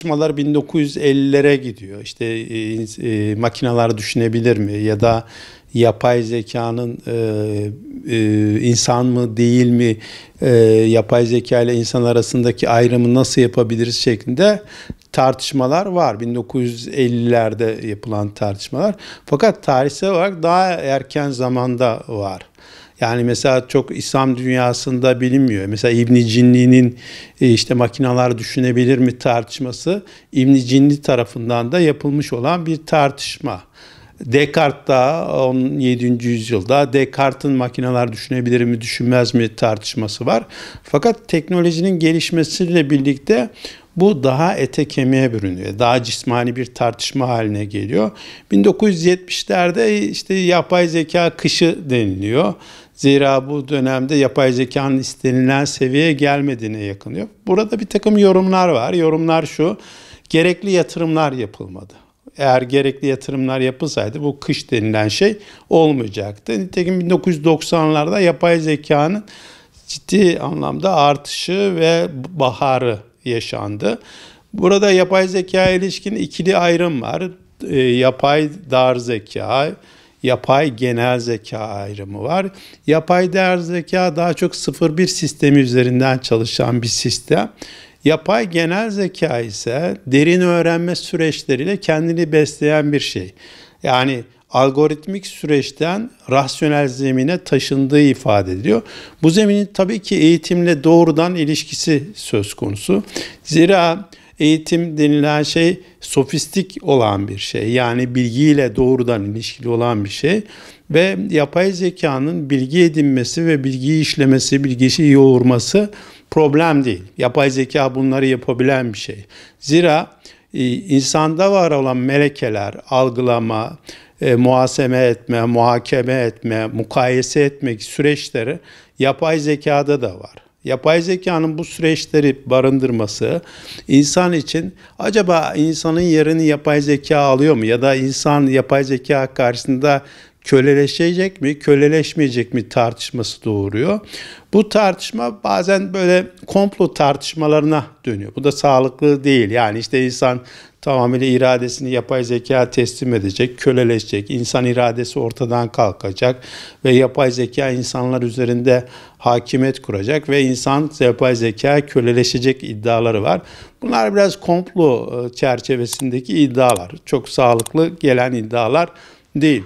tartışmalar 1950'lere gidiyor. İşte makineler düşünebilir mi ya da yapay zekanın insan mı değil mi, yapay zeka ile insan arasındaki ayrımı nasıl yapabiliriz şeklinde tartışmalar var. 1950'lerde yapılan tartışmalar. Fakat tarihsel olarak daha erken zamanda var. Yani mesela çok İslam dünyasında bilinmiyor. Mesela İbn Cinni'nin işte makineler düşünebilir mi tartışması İbn Cinni tarafından da yapılmış olan bir tartışma. Descartes da 17. yüzyılda Descartes'in makineler düşünebilir mi düşünmez mi tartışması var. Fakat teknolojinin gelişmesiyle birlikte bu daha ete kemiğe bürünüyor. Daha cismani bir tartışma haline geliyor. 1970'lerde işte yapay zeka kışı deniliyor. Zira bu dönemde yapay zekanın istenilen seviyeye gelmediğine yakınıyor. Burada bir takım yorumlar var. Yorumlar şu: gerekli yatırımlar yapılmadı. Eğer gerekli yatırımlar yapılsaydı bu kış denilen şey olmayacaktı. Nitekim 1990'larda yapay zekanın ciddi anlamda artışı ve baharı yaşandı. Burada yapay zekaya ilişkin ikili ayrım var. Yapay dar zeka, yapay genel zeka ayrımı var. Yapay dar zeka daha çok 0-1 sistemi üzerinden çalışan bir sistem. Yapay genel zeka ise derin öğrenme süreçleriyle kendini besleyen bir şey. Yani algoritmik süreçten rasyonel zemine taşındığı ifade ediliyor. Bu zeminin tabii ki eğitimle doğrudan ilişkisi söz konusu. Zira eğitim denilen şey sofistik olan bir şey. Yani bilgiyle doğrudan ilişkili olan bir şey. Ve yapay zekanın bilgi edinmesi ve bilgiyi işlemesi, bilgiyi yoğurması problem değil. Yapay zeka bunları yapabilen bir şey. Zira insanda var olan melekeler, algılama, muhasebe etme, muhakeme etme, mukayese etmek süreçleri yapay zekada da var. Yapay zekanın bu süreçleri barındırması insan için acaba insanın yerini yapay zeka alıyor mu? Ya da insan yapay zeka karşısında köleleşecek mi, köleleşmeyecek mi tartışması doğuruyor. Bu tartışma bazen böyle komplo tartışmalarına dönüyor. Bu da sağlıklı değil. Yani işte insan tamamıyla iradesini yapay zeka teslim edecek, köleleşecek, insan iradesi ortadan kalkacak ve yapay zeka insanlar üzerinde hakimiyet kuracak ve insan yapay zeka köleleşecek iddiaları var. Bunlar biraz komplo çerçevesindeki iddialar. Çok sağlıklı gelen iddialar değil.